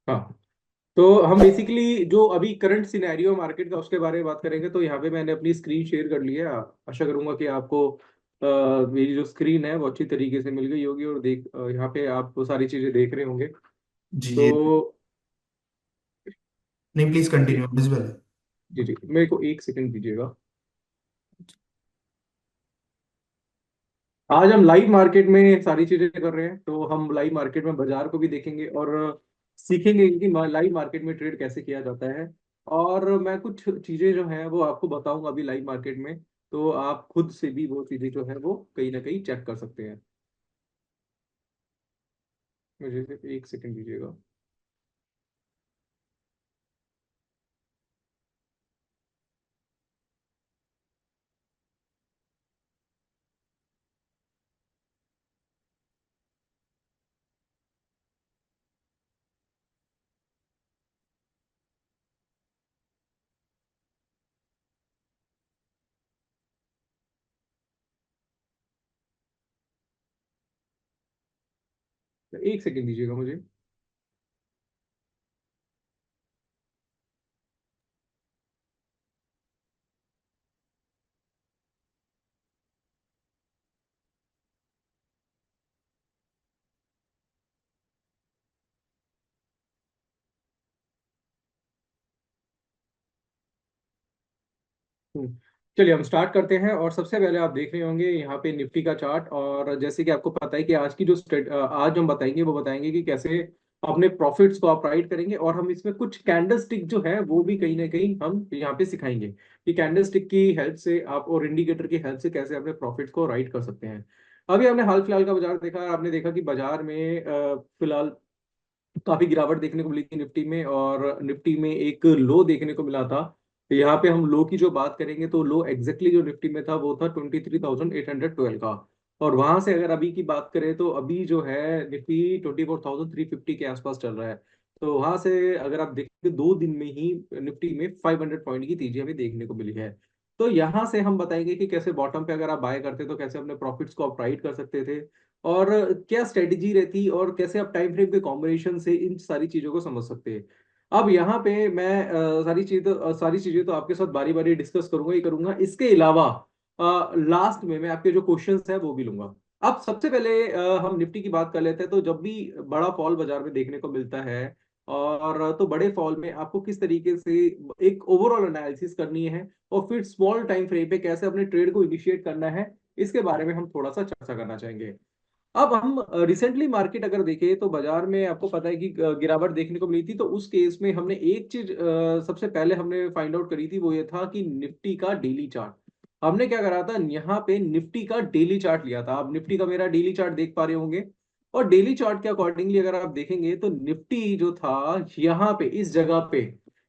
हाँ, तो हम बेसिकली जो अभी करंट सिनेरियो मार्केट का उसके बारे में बात करेंगे। तो यहाँ पे मैंने अपनी स्क्रीन शेयर कर ली है। आशा करूंगा कि आपको मेरी जो स्क्रीन है वो अच्छी तरीके से मिल गई होगी, और यहाँ पे आप वो सारी चीजें देख रहे होंगे। जी जी। तो नहीं, प्लीज जी कंटिन्यू, विजुअल है। जी जी, मेरे को एक सेकंड दीजिएगा। आज हम लाइव मार्केट में सारी चीजें कर रहे हैं, तो हम लाइव मार्केट में बाजार को भी देखेंगे और सीखेंगे कि लाइव मार्केट में ट्रेड कैसे किया जाता है। और मैं कुछ चीजें जो हैं वो आपको बताऊंगा अभी लाइव मार्केट में, तो आप खुद से भी वो चीजें जो है वो कहीं ना कहीं चेक कर सकते हैं। मुझे सिर्फ एक सेकंड दीजिएगा। एक सेकंड दीजिएगा मुझे। हम्म, चलिए हम स्टार्ट करते हैं। और सबसे पहले आप देख रहे होंगे यहाँ पे निफ्टी का चार्ट। और जैसे कि आपको पता है कि आज की जो आज हम बताएंगे वो बताएंगे कि कैसे अपने प्रॉफिट्स को आप राइट करेंगे। और हम इसमें कुछ कैंडल स्टिक जो है वो भी कहीं ना कहीं हम यहाँ पे सिखाएंगे कि कैंडल स्टिक की हेल्प से आप और इंडिकेटर की हेल्प से कैसे अपने प्रॉफिट्स को राइट कर सकते हैं। अभी हमने हाल फिलहाल का बाजार देखा, आपने देखा कि बाजार में फिलहाल काफी गिरावट देखने को मिली थी निफ्टी में। और निफ्टी में एक लो देखने को मिला था। यहाँ पे हम लो की जो बात करेंगे तो लो एग्जैक्टली जो निफ्टी में था वो था 23,812 का। और वहां से अगर अभी की बात करें तो अभी जो है निफ्टी 24,350 के आसपास चल रहा है। तो वहां से अगर आप देखेंगे 2 दिन में ही निफ्टी में 500 पॉइंट की तेजी हमें देखने को मिली है। तो यहाँ से हम बताएंगे कि कैसे बॉटम पे अगर आप बाय करते तो कैसे अपने प्रॉफिट्स को आप राइट कर सकते थे, और क्या स्ट्रेटेजी रहती, और कैसे आप टाइम फ्रेम के कॉम्बिनेशन से इन सारी चीजों को समझ सकते हैं। अब यहाँ पे मैं सारी चीजें तो आपके साथ बारी बारी डिस्कस करूंगा ही करूंगा। इसके अलावा लास्ट में मैं आपके जो क्वेश्चंस है वो भी लूंगा। अब सबसे पहले हम निफ्टी की बात कर लेते हैं। तो जब भी बड़ा फॉल बाजार में देखने को मिलता है, और तो बड़े फॉल में आपको किस तरीके से एक ओवरऑल एनालिसिस करनी है, और फिर स्मॉल टाइम फ्रेम पे कैसे अपने ट्रेड को इनिशिएट करना है, इसके बारे में हम थोड़ा सा चर्चा करना चाहेंगे। अब हम रिसेंटली मार्केट अगर देखें तो बाजार में आपको पता है कि गिरावट देखने को मिली थी। तो उस केस में हमने एक चीज सबसे पहले हमने फाइंड आउट करी थी, वो ये था कि निफ्टी का डेली चार्ट। हमने क्या करा था, यहाँ पे निफ्टी का डेली चार्ट लिया था। आप निफ्टी का मेरा डेली चार्ट देख पा रहे होंगे। और डेली चार्ट के अकॉर्डिंगली अगर आप देखेंगे तो निफ्टी जो था यहाँ पे इस जगह पे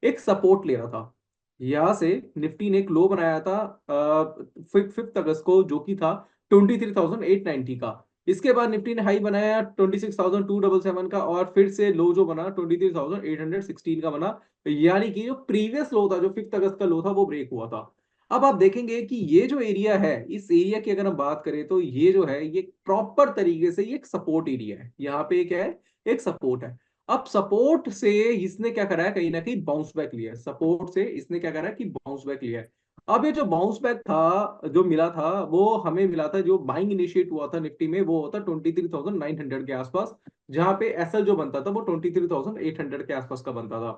एक सपोर्ट ले रहा था। यहाँ से निफ्टी ने एक लो बनाया था 5 अगस्त को, जो कि था 23,890 का। इसके बाद निफ्टी ने हाई बनाया 26,277 का, और फिर से लो जो बना 23,816 का बना। यानी कि जो प्रीवियस लो था, जो 5 अगस्त का लो था, वो ब्रेक हुआ था। अब आप देखेंगे कि ये जो एरिया है, इस एरिया की अगर हम बात करें तो ये जो है ये प्रॉपर तरीके से ये एक सपोर्ट एरिया है। यहाँ पे क्या है, एक सपोर्ट है। अब सपोर्ट से इसने क्या करा है, कहीं ना कहीं बाउंस बैक लिया है। सपोर्ट से इसने क्या करा है कि बाउंस बैक लिया है। अब ये जो बाउंस बैक था जो मिला था, वो हमें मिला था, जो बाइंग इनिशिएट हुआ था निफ्टी में वो होता 23,900 के आसपास। जहां पे एसएल जो बनता था वो 23,800 के आसपास का बनता था।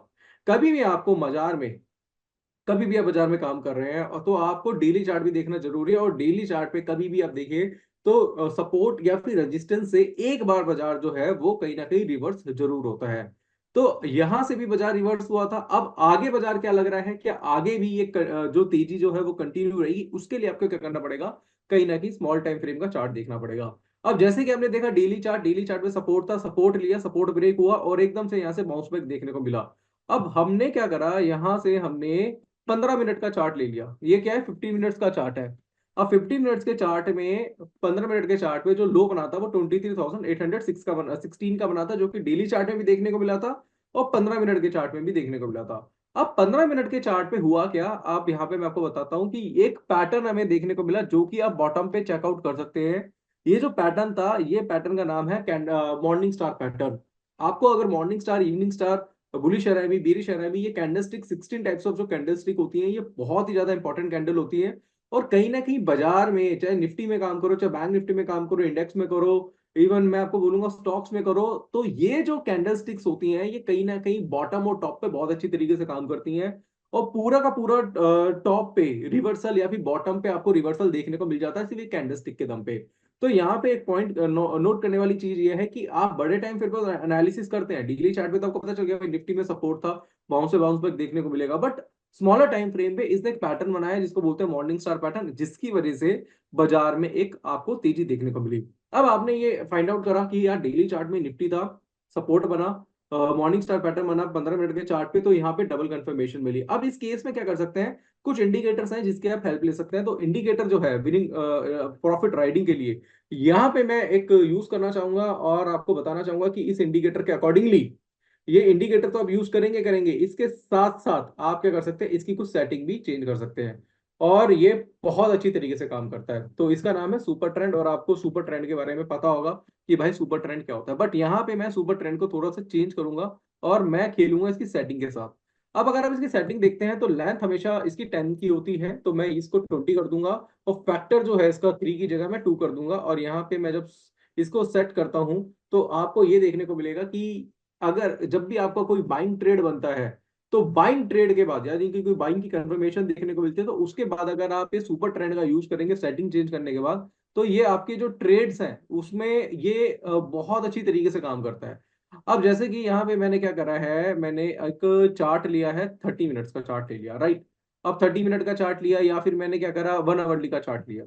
कभी भी आपको बाजार में, कभी भी आप बाजार में काम कर रहे हैं और तो आपको डेली चार्ट भी देखना जरूरी है। और डेली चार्ट पे कभी भी आप देखिए तो सपोर्ट या फिर रेजिस्टेंस से एक बार बाजार जो है वो कहीं ना कहीं रिवर्स जरूर होता है। तो यहां से भी बाजार रिवर्स हुआ था। अब आगे बाजार क्या लग रहा है, कि आगे भी ये जो तेजी जो है वो कंटिन्यू रहेगी। उसके लिए आपको क्या करना पड़ेगा, कहीं ना कहीं स्मॉल टाइम फ्रेम का चार्ट देखना पड़ेगा। अब जैसे कि हमने देखा डेली चार्ट, डेली चार्ट में सपोर्ट था, सपोर्ट लिया, सपोर्ट ब्रेक हुआ और एकदम से यहां से बाउंस बैक देखने को मिला। अब हमने क्या करा, यहां से हमने 15 मिनट का चार्ट ले लिया। ये क्या है, 15 मिनट्स का चार्ट है। अब 15 मिनट्स के चार्ट में, 15 मिनट के चार्ट में जो लो बना था वो 23,806 का बना, 16 का बना था, जो कि डेली चार्ट में भी देखने को मिला था और 15 मिनट के चार्ट में भी देखने को मिला था। अब 15 मिनट के चार्ट पे हुआ क्या, आप यहाँ पे मैं आपको बताता हूँ कि एक पैटर्न हमें देखने को मिला, जो कि आप बॉटम पे चेकआउट कर सकते हैं। ये जो पैटर्न था, ये पैटर्न का नाम है मॉर्निंग स्टार पैटर्न। आपको अगर morning star, evening star, bullish एरएमई, बेरिश एरएमई, ये कैंडलस्टिक 16 टाइप्स ऑफ जो कैंडलस्टिक होती हैं, ये बहुत ही ज्यादा इंपॉर्टेंट कैंडल होती है। और कहीं ना कहीं बाजार में, चाहे निफ्टी में काम करो, चाहे बैंक निफ्टी में काम करो, इंडेक्स में करो, इवन मैं आपको बोलूंगा स्टॉक्स में करो, तो ये जो कैंडल स्टिक्स होती हैं, ये कहीं ना कहीं बॉटम और टॉप पे बहुत अच्छी तरीके से काम करती हैं। और पूरा का पूरा टॉप पे रिवर्सल या फिर बॉटम पे आपको रिवर्सल देखने को मिल जाता है सिर्फ एक कैंडल स्टिक के दम पे। तो यहाँ पे एक पॉइंट नोट करने वाली चीज ये है कि आप बड़े टाइम फिर पर एनालिसिस करते हैं, डेली चार्ट पे तो आपको पता चल गया भाई निफ्टी में सपोर्ट था, बाउंस से बाउंस बैक देखने को मिलेगा, बट स्मॉलर टाइम फ्रेम पे इसने एक पैटर्न बनाया जिसको बोलते हैं मॉर्निंग स्टार पैटर्न, जिसकी वजह से बाजार में एक आपको तेजी देखने को मिली। अब आपने ये फाइंड आउट करा कि यार डेली चार्ट में निफ्टी था, सपोर्ट बना, मॉर्निंग स्टार पैटर्न बना 15 मिनट के चार्ट पे, तो यहाँ पे डबल कंफर्मेशन मिली। अब इस केस में क्या कर सकते हैं, कुछ इंडिकेटर्स हैं जिसके आप हेल्प ले सकते हैं। तो इंडिकेटर जो है विनिंग प्रॉफिट राइडिंग के लिए यहाँ पे मैं एक यूज करना चाहूंगा और आपको बताना चाहूंगा कि इस इंडिकेटर के अकॉर्डिंगली, ये इंडिकेटर तो आप यूज करेंगे करेंगे, इसके साथ साथ आप क्या कर सकते हैं, इसकी कुछ सेटिंग भी चेंज कर सकते हैं, और ये बहुत अच्छी तरीके से काम करता है। तो इसका नाम है सुपर ट्रेंड, और आपको सुपर ट्रेंड के बारे में पता होगा कि भाई सुपर ट्रेंड क्या होता है, बट यहाँ पे मैं सुपर ट्रेंड को थोड़ा सा चेंज करूंगा और मैं खेलूंगा इसकी सेटिंग के साथ। अब अगर आप इसकी सेटिंग देखते हैं तो लेंथ हमेशा इसकी 10 की होती है, तो मैं इसको 20 कर दूंगा, और फैक्टर जो है इसका 3 की जगह मैं 2 कर दूंगा। और यहाँ पे मैं जब इसको सेट करता हूं तो आपको ये देखने को मिलेगा कि अगर जब भी आपका कोई बाइंग ट्रेड बनता है, तो बाइंग ट्रेड के बाद, यानी कि कोई बाइंग की कंफर्मेशन देखने को मिलती है, तो उसके बाद अगर आप ये सुपर ट्रेंड का यूज करेंगे सेटिंग चेंज करने के बाद, तो ये आपके जो ट्रेड्स हैं उसमें ये बहुत अच्छी तरीके से काम करता है। अब जैसे कि यहाँ पे मैंने क्या करा है, मैंने एक चार्ट लिया है, 30 मिनट्स का चार्ट ले लिया, राइट। अब 30 मिनट का चार्ट लिया, या फिर मैंने क्या करा, 1 आवरली का चार्ट लिया।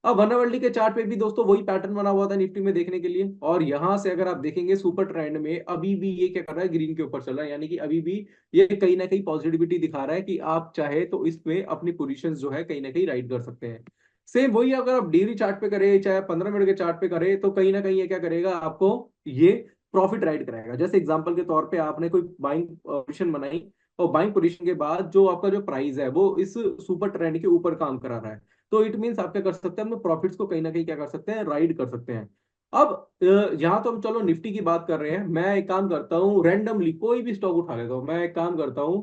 अब 1 आवरली के चार्ट पे भी दोस्तों वही पैटर्न बना हुआ था निफ्टी में देखने के लिए, और यहां से अगर आप देखेंगे सुपर ट्रेंड में अभी भी ये क्या कर रहा है, ग्रीन के ऊपर चल रहा है, यानी कि अभी भी ये कहीं ना कहीं पॉजिटिविटी दिखा रहा है कि आप चाहे तो इसमें अपनी पोजीशन जो है कहीं ना कहीं राइट कर सकते हैं। सेम वही अगर आप डेली चार्ट पे करें, चाहे 15 मिनट के चार्ट पे करें, तो कहीं ना कहीं ये क्या करेगा, आपको ये प्रॉफिट राइट कराएगा। जैसे एग्जांपल के तौर पे आपने कोई बाइंग पोजीशन बनाई, और बाइंग पोजीशन के बाद जो आपका जो प्राइस है वो इस सुपर ट्रेंड के ऊपर काम करा रहा है, तो इट मीन्स आप क्या कर सकते हैं, अपने प्रॉफिट्स को कहीं ना कहीं क्या कर सकते हैं, राइड कर सकते हैं। अब यहाँ तो हम चलो निफ्टी की बात कर रहे हैं, मैं एक काम करता हूँ, रैंडमली कोई भी स्टॉक उठा लेता हूँ, मैं एक काम करता हूँ,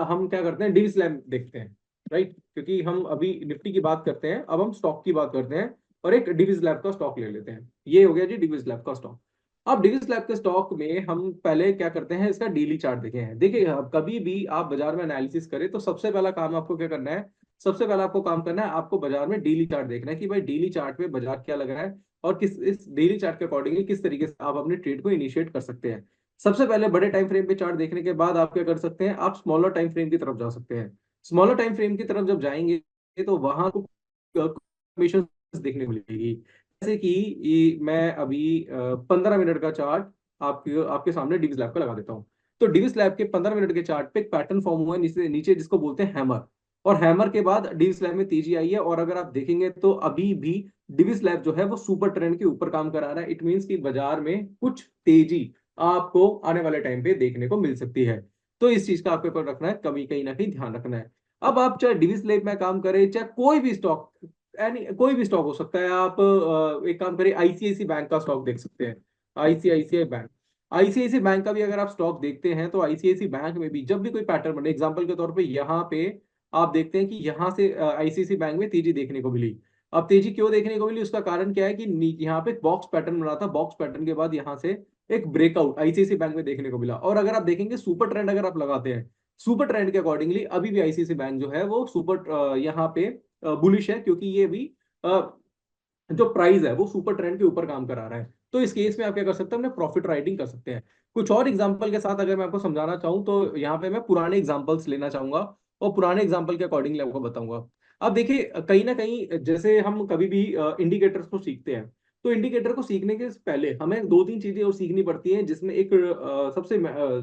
हम क्या करते हैं, डिव स्लैम देखते हैं, राइट, क्योंकि हम अभी निफ्टी की बात करते हैं, अब हम स्टॉक की बात करते हैं, और एक डिविस लैब का स्टॉक ले लेते हैं। ये हो गया जी डिविस लैब का स्टॉक। अब डिविस लैब के स्टॉक में हम पहले क्या करते हैं, इसका डेली चार्ट देखे हैं। देखिए कभी भी आप बाजार में एनालिसिस करें तो सबसे पहला काम आपको क्या करना है, सबसे पहला आपको काम करना है, आपको बाजार में डेली चार्ट देखना है कि भाई डेली चार्ट में बाजार क्या लग रहा है, और किस इस डेली चार्ट के अकॉर्डिंगली किस तरीके से आप अपने ट्रेड को इनिशिएट कर सकते हैं। सबसे पहले बड़े टाइम फ्रेम पे चार्ट देखने के बाद आप क्या कर सकते हैं, आप स्मॉलर टाइम फ्रेम की तरफ जा सकते हैं। स्मॉलर टाइम फ्रेम की तरफ जब जाएंगे तो वहां को कमीशन देखने को मिलेगी। जैसे कि मैं अभी 15 मिनट का चार्ट आपके आपके सामने डिविस लैब का लगा देता हूँ। तो डिविस लैब के 15 मिनट के चार्ट पे एक पैटर्न फॉर्म हुआ है नीचे नीचे, जिसको बोलते हैं हैमर, और हैमर के बाद डिविस लैब में तेजी आई है, और अगर आप देखेंगे तो अभी भी डिविस लैब जो है वो सुपर ट्रेंड के ऊपर काम करा रहा है। इट मीन्स कि बाजार में कुछ तेजी आपको आने वाले टाइम पे देखने को मिल सकती है। तो इस चीज का आपके ऊपर रखना है, कभी कहीं ना कहीं ध्यान रखना है। अब आप चाहे डिविस लैब में काम करें, चाहे कोई भी स्टॉक, यानी कोई भी स्टॉक हो सकता है, आप एक काम करिए, आईसीआईसी बैंक का स्टॉक देख सकते हैं, आईसीआईसीआई बैंक। आईसीआईसी बैंक का भी अगर आप स्टॉक देखते हैं तो आईसीआईसी बैंक में भी जब भी कोई पैटर्न बने, एग्जांपल के तौर पे यहाँ पे आप देखते हैं कि यहाँ से आईसीआईसी बैंक में तेजी देखने को मिली। अब तेजी क्यों देखने को मिली, उसका कारण क्या है कि यहाँ पे बॉक्स पैटर्न बना था, बॉक्स पैटर्न के बाद यहाँ से एक ब्रेकआउट आईसीआईसी बैंक में देखने को मिला। और अगर आप देखेंगे सुपर ट्रेंड अगर आप लगाते हैं, सुपर ट्रेंड के अकॉर्डिंगली अभी भी आईसीआईसी बैंक जो है वो सुपर यहाँ पे बुलिश है, क्योंकि ये भी जो प्राइस है वो सुपर ट्रेंड के ऊपर काम करा रहा है। तो इस केस में आप क्या कर सकते हैं, अपने प्रॉफिट राइटिंग कर सकते हैं। कुछ और एग्जांपल के साथ अगर मैं आपको समझाना चाहूँ तो यहाँ पे मैं पुराने एग्जांपल्स लेना चाहूंगा, और पुराने एग्जांपल के अकॉर्डिंगली आपको बताऊंगा। अब देखिए कहीं ना कहीं जैसे हम कभी भी इंडिकेटर्स को सीखते हैं, तो इंडिकेटर को सीखने के पहले हमें दो तीन चीजें और सीखनी पड़ती हैं, जिसमें एक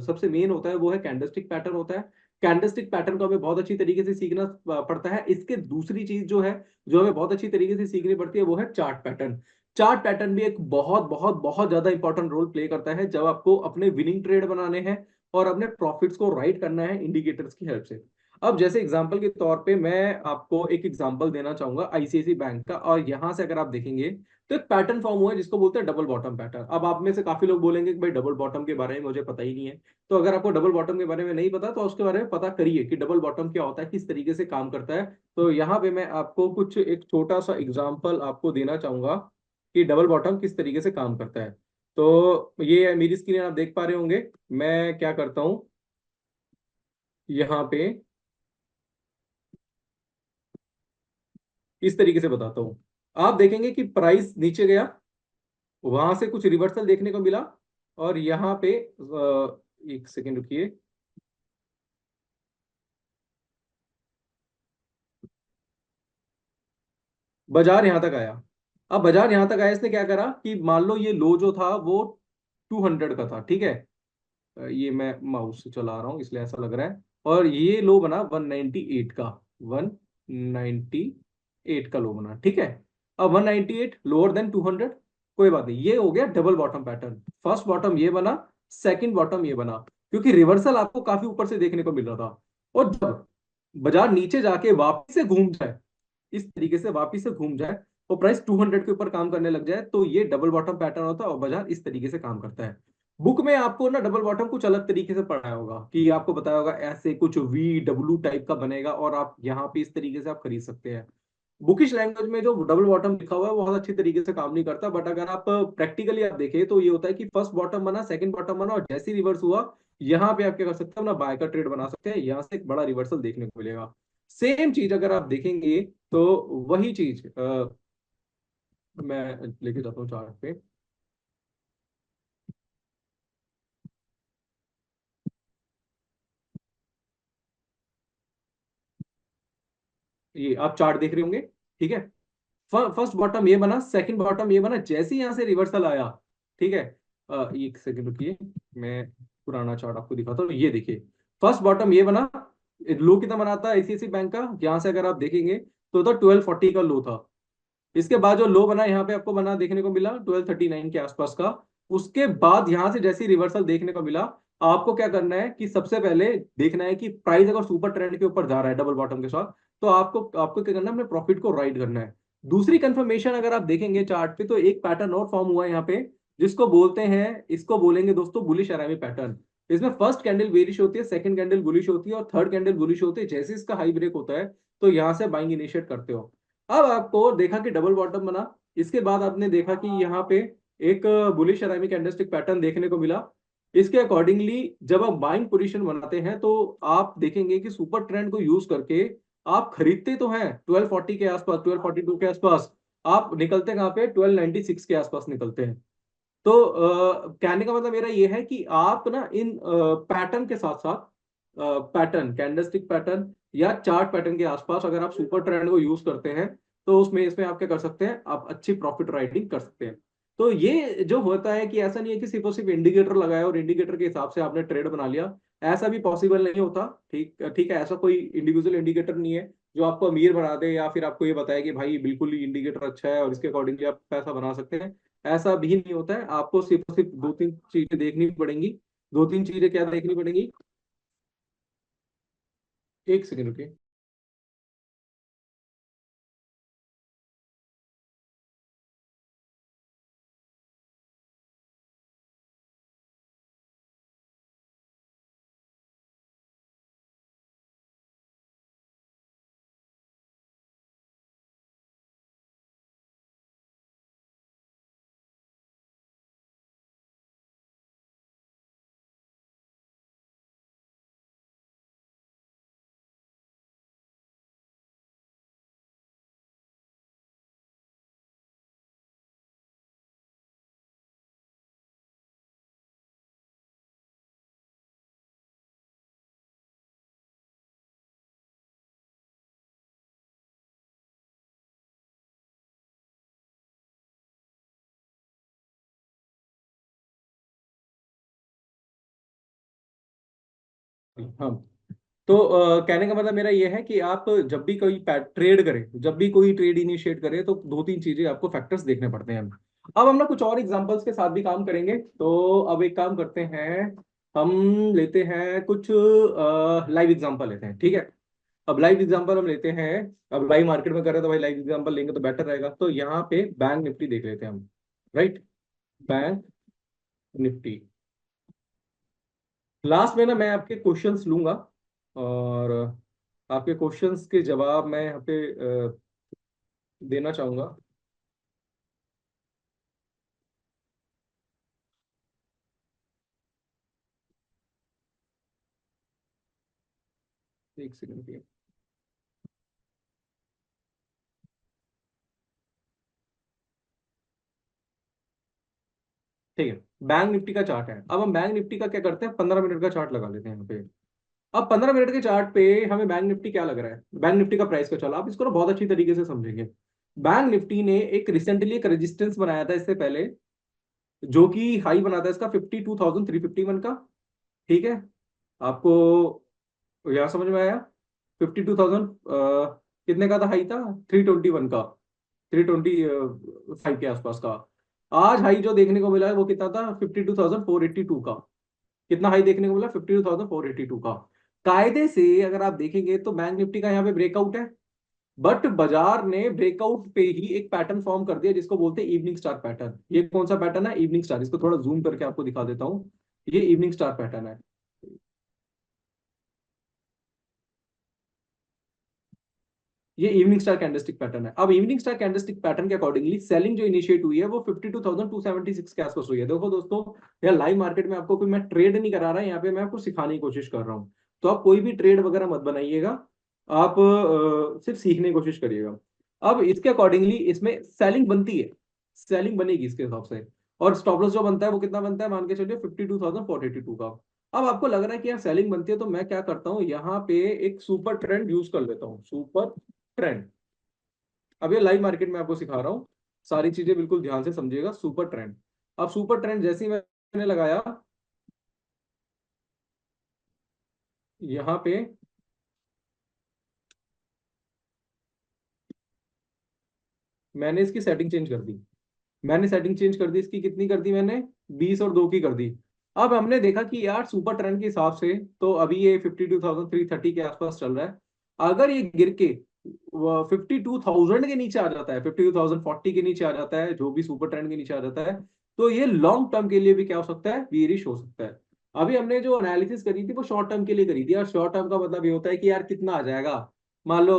सबसे मेन होता है वो है कैंडलस्टिक पैटर्न होता है। कैंडलस्टिक पैटर्न को हमें बहुत अच्छी तरीके से सीखना पड़ता है। इसके दूसरी चीज जो है, जो हमें बहुत अच्छी तरीके से सीखनी पड़ती है, वो है चार्ट पैटर्न। चार्ट पैटर्न भी एक बहुत बहुत बहुत ज्यादा इंपॉर्टेंट रोल प्ले करता है जब आपको अपने विनिंग ट्रेड बनाने हैं और अपने प्रॉफिट्स को राइट करना है इंडिकेटर्स की हेल्प से। अब जैसे एग्जांपल के तौर पे मैं आपको एक एग्जांपल देना चाहूंगा आईसीआईसी बैंक का, और यहां से अगर आप देखेंगे तो एक पैटर्न फॉर्म हुआ है जिसको बोलते हैं डबल बॉटम पैटर्न। अब आप में से काफी लोग बोलेंगे कि भाई डबल बॉटम के बारे में मुझे पता ही नहीं है। तो अगर आपको डबल बॉटम के बारे में नहीं पता तो उसके बारे में पता करिए कि डबल बॉटम क्या होता है, किस तरीके से काम करता है। तो यहाँ पे मैं आपको कुछ एक छोटा सा एग्जाम्पल आपको देना चाहूंगा कि डबल बॉटम किस तरीके से काम करता है। तो ये मेरी स्क्रीन आप देख पा रहे होंगे। मैं क्या करता हूँ यहाँ पे, इस तरीके से बताता हूँ। आप देखेंगे कि प्राइस नीचे गया, वहां से कुछ रिवर्सल देखने को मिला, और यहाँ पे एक सेकेंड रुकिए। बाजार यहां तक आया। अब बाजार यहां तक आया, इसने क्या करा कि मान लो ये लो जो था वो 200 का था, ठीक है। ये मैं माउस से चला रहा हूँ इसलिए ऐसा लग रहा है। और ये लो बना 198 का, 198 का लो बना, ठीक है। अब 198 लोअर देन 200, कोई बात नहीं, ये हो गया double bottom pattern. First bottom ये बना, सेकंड बॉटम ये बना, क्योंकि रिवर्सल आपको काफी ऊपर से देखने को मिल रहा था। और जब बाजार नीचे जाके वापस से घूम जाए, इस तरीके से वापस से घूम जाए और प्राइस 200 के ऊपर काम करने लग जाए, तो ये डबल बॉटम पैटर्न होता है और बाजार इस तरीके से काम करता है। बुक में आपको ना डबल बॉटम कुछ अलग तरीके से पढ़ाया होगा, कि आपको बताया होगा ऐसे कुछ वी डब्ल्यू टाइप का बनेगा और आप यहाँ पे इस तरीके से आप खरीद सकते हैं। बुकिश लैंग्वेज में जो डबल बॉटम लिखा हुआ है वो बहुत अच्छी तरीके से काम नहीं करता, बट अगर आप प्रैक्टिकली आप देखें तो ये होता है कि फर्स्ट बॉटम बना, सेकंड बॉटम बना, और जैसे ही रिवर्स हुआ, यहाँ पे आप क्या कर सकते हैं, अपना बाय का ट्रेड बना सकते हैं, यहाँ से एक बड़ा रिवर्सल देखने को मिलेगा। सेम चीज अगर आप देखेंगे तो वही चीज मैं लेके जाता हूँ चार्ट पे। ये आप चार्ट देख रहे होंगे, ठीक है। फर्स्ट बॉटम ये बना, सेकंड बॉटम ये बना, जैसे ही यहाँ से रिवर्सल आया, ठीक है। एक सेकंड रुकिए, मैं पुराना चार्ट आपको दिखाता हूँ। ये देखिए, फर्स्ट बॉटम ये बना। लो कितना बनाता है आईसीआईसी बैंक का, यहाँ से अगर आप देखेंगे तो 1240 का लो था। इसके बाद जो लो बना यहाँ पे आपको बना देखने को मिला 1239 के आसपास का। उसके बाद यहाँ से जैसी रिवर्सल देखने को मिला, आपको क्या करना है कि सबसे पहले देखना है कि प्राइस अगर सुपर ट्रेंड के ऊपर जा रहा है डबल बॉटम के साथ, तो आपको आपको क्या करना है, अपने प्रॉफिट को राइड करना है। दूसरी कंफर्मेशन अगर आप देखेंगे चार्ट पे, तो एक पैटर्न और फॉर्म हुआ है यहाँ पे, जिसको बोलते हैं, इसको बोलेंगे दोस्तों बुलिश अरामी पैटर्न। इसमें फर्स्ट कैंडल बेरिश होती है, सेकंड कैंडल बुलिश होती है, और थर्ड कैंडल बुलिश होती है। जैसे इसका हाई ब्रेक होता है तो यहाँ से बाइंग इनिशिएट करते हो। अब आपको देखा कि डबल बॉटम बना, इसके बाद आपने देखा कि यहाँ पे एक बुलिश सेरामिक कैंडलस्टिक पैटर्न देखने को मिला। इसके अकॉर्डिंगली जब आप बाइंग पोजीशन बनाते हैं तो आप देखेंगे कि सुपर ट्रेंड को यूज करके आप खरीदते तो हैं 1240 के आसपास, 1242 के आसपास, आप निकलते कहाँ पे, 1296 के आसपास निकलते हैं। तो कहने का मतलब मेरा ये है कि आप ना इन पैटर्न के साथ साथ, पैटर्न कैंडलस्टिक पैटर्न या चार्ट पैटर्न के आसपास अगर आप सुपर ट्रेंड को यूज करते हैं, तो उसमें इसमें आप क्या कर सकते हैं, आप अच्छी प्रॉफिट राइडिंग कर सकते हैं। तो ये जो होता है कि ऐसा नहीं है कि सिर्फ और सिर्फ इंडिकेटर लगाया और इंडिकेटर के हिसाब से आपने ट्रेड बना लिया, ऐसा भी पॉसिबल नहीं होता। ठीक ठीक है, ऐसा कोई इंडिविजुअल इंडिकेटर नहीं है जो आपको अमीर बना दे या फिर आपको ये बताए कि भाई बिल्कुल ही इंडिकेटर अच्छा है और इसके अकॉर्डिंगली आप पैसा बना सकते हैं। ऐसा भी नहीं होता है। आपको सिर्फ और सिर्फ दो तीन चीजें देखनी पड़ेंगी। दो तीन चीजें क्या देखनी पड़ेंगी, एक सेकंड रुकिए। हाँ, तो कहने का मतलब मेरा ये है कि आप जब भी कोई ट्रेड करें, जब भी कोई ट्रेड इनिशिएट करें, तो दो तीन चीजें आपको फैक्टर्स देखने पड़ते हैं। अब हम ना कुछ और एग्जांपल्स के साथ भी काम करेंगे। तो अब एक काम करते हैं, हम लेते हैं कुछ लाइव एग्जांपल लेते हैं, ठीक है। अब लाइव एग्जांपल हम लेते हैं। अब लाइव मार्केट में कर रहे हैं तो भाई लाइव एग्जांपल लेंगे तो बेटर रहेगा। तो यहाँ पे बैंक निफ्टी देख लेते हैं हम। राइट। Bank Nifty. लास्ट में ना मैं आपके क्वेश्चंस लूंगा, और आपके क्वेश्चंस के जवाब मैं यहाँ पे देना चाहूंगा। एक सेकंड के। ठीक है। बैंक निफ्टी का चार्ट है। अब हम बैंक निफ्टी का क्या करते हैं, 15 मिनट का चार्ट लगा लेते हैं यहाँ पे। अब 15 मिनट के चार्ट पे हमें बैंक निफ्टी क्या लग रहा है, बैंक निफ्टी का प्राइस का चला, आप इसको ना बहुत अच्छी तरीके से समझेंगे। बैंक निफ्टी ने एक रिसेंटली एक रेजिस्टेंस बनाया था इससे पहले, जो कि हाई बना था इसका 52,351 का। ठीक है। आपको यहाँ समझ में आया? 52,000 कितने का था, हाई था 321 का, 325 के आसपास का। आज हाई जो देखने को मिला है वो कितना था, 52,482 का। कितना हाई देखने को मिला, 52,482 का। कायदे से अगर आप देखेंगे तो बैंक निफ्टी का यहाँ पे ब्रेकआउट है, बट बाजार ने ब्रेकआउट पे ही एक पैटर्न फॉर्म कर दिया जिसको बोलते हैं इवनिंग स्टार पैटर्न। ये कौन सा पैटर्न है, इवनिंग स्टार। इसको थोड़ा जूम करके आपको दिखा देता हूँ। ये इवनिंग स्टार पैटर्न है। ये इवनिंग स्टार कैंडलस्टिक पैटर्न है। अब इवनिंग स्टार कैंडलस्टिक पैटर्न के अकॉर्डिंगली सेलिंग जो इनिशिएट हुई है वो 52,276 के आसपास हुई है। देखो दोस्तों, यार लाइव मार्केट में आपको कोई मैं ट्रेड नहीं करा रहा, यहाँ पे मैं आपको सिखाने की कोशिश कर रहा हूँ। तो आप कोई भी ट्रेड वगैरह मत बनाइएगा, आप सिर्फ सीखने की कोशिश करिएगा। अब इसके अकॉर्डिंगली इसमें सेलिंग बनती है, सेलिंग बनेगी इसके हिसाब से। और स्टॉप लॉस जो बनता है वो कितना बनता है, मान के चलिए 52,482 का। अब आपको लग रहा है कि यार सेलिंग बनती है, तो मैं क्या करता हूँ, यहाँ पे एक सुपर ट्रेंड यूज कर लेता हूँ, सुपर ट्रेंड। अब ये लाइव मार्केट में आपको सिखा रहा हूँ, सारी चीजें बिल्कुल ध्यान से समझिएगा। Super trend. अब सुपर ट्रेंड जैसे ही मैंने लगाया यहाँ पे, मैंने इसकी सेटिंग चेंज कर दी। मैंने सेटिंग चेंज कर दी, इसकी कितनी कर दी मैंने, 20 और 2 की कर दी। अब हमने देखा कि यार सुपर ट्रेंड के हिसाब से तो अभी ये 52,330 के आसपास चल रहा है। अगर ये गिर के 52,000 के नीचे आ जाता है, 52,040 के नीचे आ जाता है, जो भी सुपर ट्रेंड के नीचे आ जाता है, तो ये लॉन्ग टर्म के लिए भी क्या हो सकता है, बेरिश हो सकता है। अभी हमने जो एनालिसिस करी थी वो शॉर्ट टर्म के लिए करी थी। और शॉर्ट टर्म का मतलब ये होता है कि यार कितना आ जाएगा, मान लो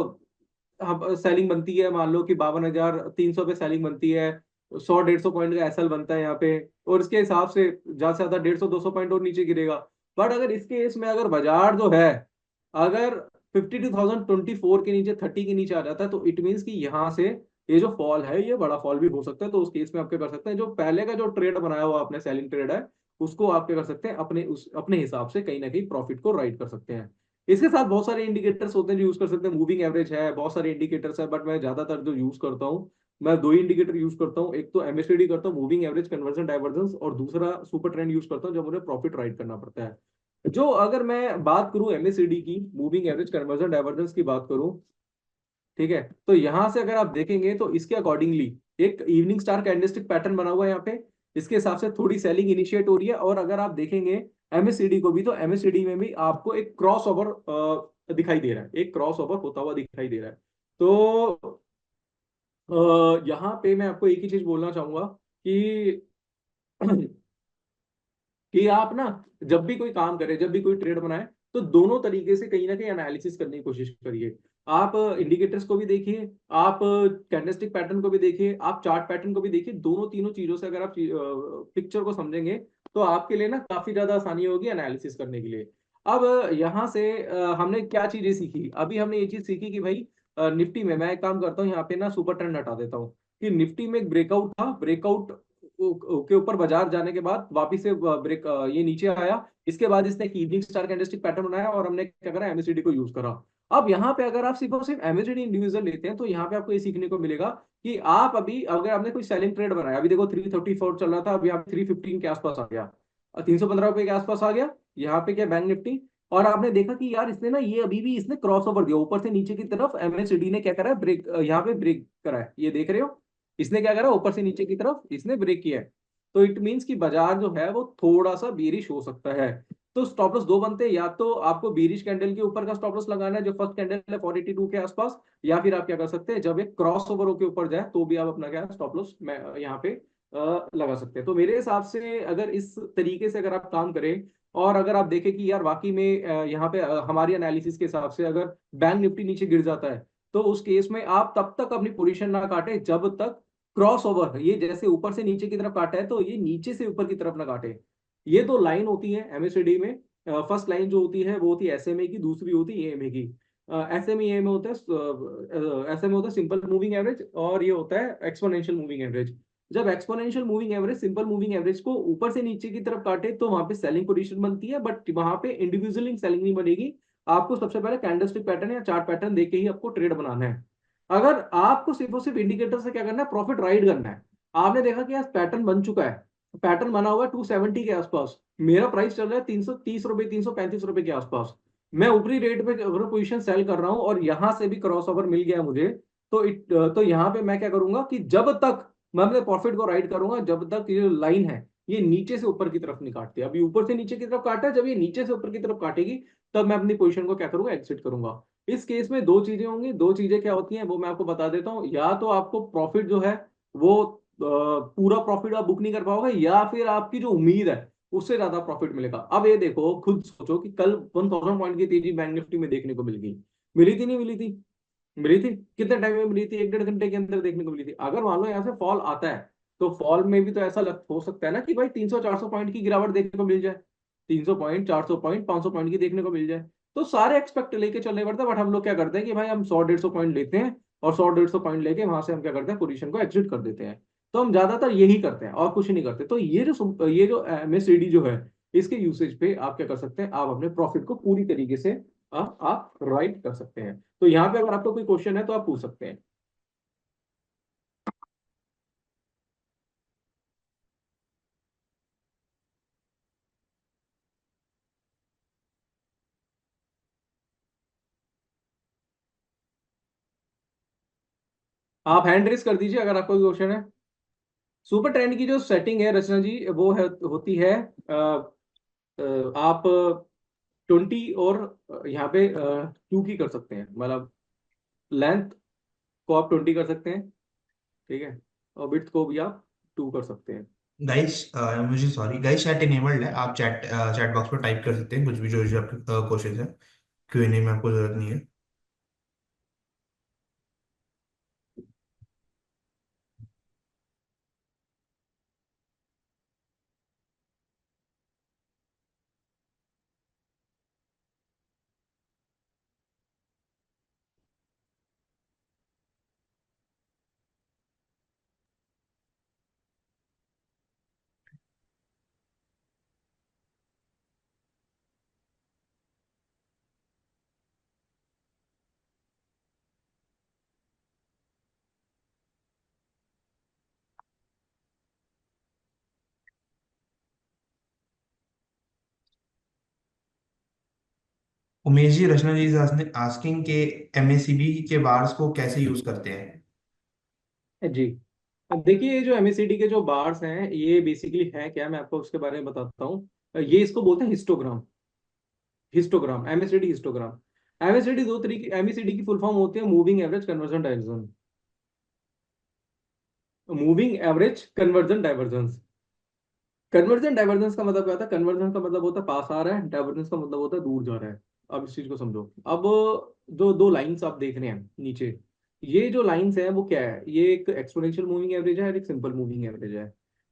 हम सेलिंग बनती है, मान लो कि 52,300 पे सेलिंग बनती है, 100-150 पॉइंट का एसएल बनता है यहाँ पे, और इसके हिसाब से ज्यादा से ज्यादा 150-200 पॉइंट और नीचे गिरेगा। बट अगर इसके केस में अगर बाजार जो है, अगर 52,024 के नीचे, 30 के नीचे आ जाता है, तो इट मीन्स कि यहाँ से ये जो फॉल है ये बड़ा फॉल भी हो सकता है। तो उस केस में आप क्या कर सकते हैं, जो पहले का जो ट्रेड बनाया हुआ आपने सेलिंग ट्रेड है, उसको आप क्या कर सकते हैं, अपने हिसाब से कहीं ना कहीं प्रॉफिट को राइट कर सकते हैं। इसके साथ बहुत सारे इंडिकेटर्स होते हैं जो यूज कर सकते हैं, मूविंग एवरेज है, बहुत सारे इंडिकेटर्स है, बट मैं ज्यादातर जो यूज करता हूँ, मैं दो ही इंडिकेटर यूज करता हूँ। एक तो एमएससीडी करता हूँ, मूविंग एवरेज कन्वर्जन डाइवर्जेंस, और दूसरा सुपर ट्रेंड यूज करता हूँ जब मुझे प्रॉफिट राइट करना पड़ता है। जो अगर मैं बात करूं एमएससीडी की, मूविंग एवरेज कन्वर्जन डाइवर्जेंस की बात करूं, ठीक है, तो यहां से अगर आप देखेंगे तो इसके अकॉर्डिंगली एक इवनिंग स्टार कैंडलस्टिक पैटर्न बना हुआ है यहाँ पे। इसके हिसाब से थोड़ी सेलिंग इनिशिएट हो रही है। और अगर आप देखेंगे एमएससीडी को भी, तो एमएससीडी में भी आपको एक क्रॉस ओवर दिखाई दे रहा है, एक क्रॉस ओवर होता हुआ दिखाई दे रहा है। तो यहाँ पे मैं आपको एक ही चीज बोलना चाहूंगा कि कि आप ना जब भी कोई काम करें, जब भी कोई ट्रेड बनाए, तो दोनों तरीके से कहीं ना कहीं एनालिसिस करने की कोशिश करिए। आप इंडिकेटर्स को भी देखिए, आप कैंडलस्टिक पैटर्न को भी देखिए, आप चार्ट पैटर्न को भी देखिए। दोनों तीनों चीजों से अगर आप पिक्चर को समझेंगे, तो आपके लिए ना काफी ज्यादा आसानी होगी एनालिसिस करने के लिए। अब यहाँ से हमने क्या चीजें सीखी, अभी हमने ये चीज सीखी कि भाई निफ्टी में मैं एक काम करता हूँ, यहाँ पे ना सुपर ट्रेंड हटा देता हूँ, कि निफ्टी में एक ब्रेकआउट था, ब्रेकआउट के ऊपर बाजार जाने के बाद वापिस से ब्रेक ये नीचे आया। इसके बाद इसने एक इवनिंग स्टार कैंडलस्टिक पैटर्न बनाया और हमने क्या करा, एमएससीडी को यूज करा। अब यहाँ पे अगर आप सिर्फ एमएससीडी इंडिविजुअल लेते हैं, तो यहाँ पे आपको ये सीखने को मिलेगा कि आप अभी अगर आपने कोई सेलिंग ट्रेड बनाया, अभी देखो 334 चल रहा था, अभी आप 315 के आसपास आ गया, 315 रुपए के आसपास आ गया यहाँ पे, क्या बैंक निफ्टी। और आपने देखा कि यार इसने ना ये अभी भी इसने क्रॉस ओवर दिया ऊपर से नीचे की तरफ, एमएससीडी ने क्या करा है, ब्रेक यहाँ पे ब्रेक करा है, ये देख रहे हो, इसने क्या करा, ऊपर से नीचे की तरफ इसने ब्रेक किया है। तो इट मीन्स कि बाजार जो है वो थोड़ा सा बेरिश हो सकता है। तो स्टॉप लॉस दो बनते हैं, या तो आपको बीरिश कैंडल के ऊपर का स्टॉप लॉस लगाना है जो फर्स्ट कैंडल है 482 के आसपास, या फिर आप क्या कर सकते हैं जब एक क्रॉस ओवर के ऊपर जाए तो भी आप अपना क्या स्टॉप लॉस यहाँ पे लगा सकते हैं। तो मेरे हिसाब से अगर इस तरीके से अगर आप काम करें, और अगर आप देखें कि यार वाकई में यहाँ पे हमारी एनालिसिस के हिसाब से अगर बैंक निफ्टी नीचे गिर जाता है, तो उस केस में आप तब तक अपनी पोजीशन ना काटे जब तक क्रॉस ओवर, ये जैसे ऊपर से नीचे की तरफ काटा है तो ये नीचे से ऊपर की तरफ ना काटे। ये दो लाइन होती है एमएससीडी में। फर्स्ट लाइन जो होती है वो होती है एसएमए की, दूसरी होती है एएमए की। एसएमए में होता है एसएमए होता है सिंपल मूविंग एवरेज, और ये होता है एक्सपोनेंशियल मूविंग एवरेज। जब exponential moving average simple moving average को ऊपर से नीचे की तरफ काटे तो वहां पे सेलिंग पोजीशन बनती है, बट वहां पे इंडिविजुअली सेलिंग नहीं बनेगी। आपको सबसे पहले कैंडलस्टिक पैटर्न या चार्ट पैटर्न देके ही आपको ट्रेड बनाना है। अगर आपको सिर्फ और सिर्फ इंडिकेटर से क्या करना है, प्रॉफिट राइड करना है। आपने देखा कि आज पैटर्न बन चुका है, पैटर्न बना हुआ है 270 के आसपास, मेरा प्राइस चल रहा है 330 रुपए, 335 रुपए के आसपास। मैं ऊपरी रेट पे अगर पोजीशन सेल कर रहा हूं और यहां से भी क्रॉस ओवर मिल गया मुझे, तो यहाँ पे मैं क्या करूंगा कि जब तक मैं अपने प्रॉफिट को राइड करूंगा जब तक ये लाइन है ये नीचे से ऊपर की तरफ नहीं काटती। अभी ऊपर से नीचे की तरफ काटा है, जब ये नीचे से ऊपर की तरफ काटेगी तब मैं अपनी पोजीशन को क्या करूंगा, एग्जिट करूंगा। इस केस में दो चीजें होंगी, दो चीजें क्या होती हैं वो मैं आपको बता देता हूँ। या तो आपको प्रॉफिट जो है वो पूरा प्रॉफिट आप बुक नहीं कर पाओगे, या फिर आपकी जो उम्मीद है उससे ज्यादा प्रॉफिट मिलेगा। अब ये देखो, खुद सोचो कि कल 1000 पॉइंट की तेजी बैंक निफ्टी में देखने को मिल गई, मिली थी नहीं मिली थी? मिली थी। कितने टाइम में मिली थी? एक डेढ़ घंटे के अंदर देखने को मिली थी। अगर मान लो यहाँ से फॉल आता है तो फॉल में भी तो ऐसा हो सकता है ना कि भाई 300 400 पॉइंट की गिरावट देखने को मिल जाए, 300 पॉइंट, 400 पॉइंट, 500 पॉइंट की देखने को मिल जाए। तो सारे एक्सपेक्ट लेके चलने पड़ता है, बट हम लोग क्या करते हैं कि भाई हम 100 150 पॉइंट लेते हैं और 100 150 पॉइंट लेके वहां से हम क्या करते हैं, पोजीशन को एग्जिट कर देते हैं। तो हम ज्यादातर यही करते हैं और कुछ नहीं करते। तो ये जो एमएससीडी जो है, इसके यूसेज पे आप क्या कर सकते हैं, आप अपने प्रॉफिट को पूरी तरीके से आप राइट कर सकते हैं। तो यहाँ पे अगर आपको कोई क्वेश्चन है तो आप पूछ सकते हैं। आप हैंड रेस कर दीजिए अगर आपको कोई क्वेश्चन है। सुपर ट्रेंड की जो सेटिंग है रचना जी, वो है होती है आप 20 और यहाँ पे 2 की कर सकते हैं, मतलब लेंथ को आप 20 कर सकते हैं, ठीक है, और विड्थ को भी आप 2 कर सकते हैं। गाइस, मुझे सॉरी गाइस, चैट इनेबल्ड है, आप चैट चैट बॉक्स में टाइप कर सकते हैं कुछ भी जो जो आपके क्वेश्चन है। क्यूएनए में आपको जरूरत नहीं है। उमेश जी, रचना जी इज आस्किंग के एमएसीबी के बार्स को कैसे यूज करते हैं। जी, अब देखिए ये जो एमएससीडी के जो बार्स हैं ये बेसिकली है क्या, मैं आपको उसके बारे में बताता हूँ। ये इसको बोलते हैं histogram. Histogram, MSCD histogram. MSCD दो तरीके, एमएससीडी की फुल फॉर्म होती है moving average conversion diversion. Moving average conversion divergence. Conversion divergence का मतलब क्या होता है? कन्वर्जन का मतलब होता है पास आ रहा है, डाइवर्जेंस का मतलब होता है दूर जा रहा है। अब इस चीज को समझो। अब जो दो लाइंस आप देख रहे हैं नीचे, ये जो लाइंस है वो क्या है? ये एक एक्सपोनेंशियल मूविंग एवरेज है और एक सिंपल मूविंग एवरेज है।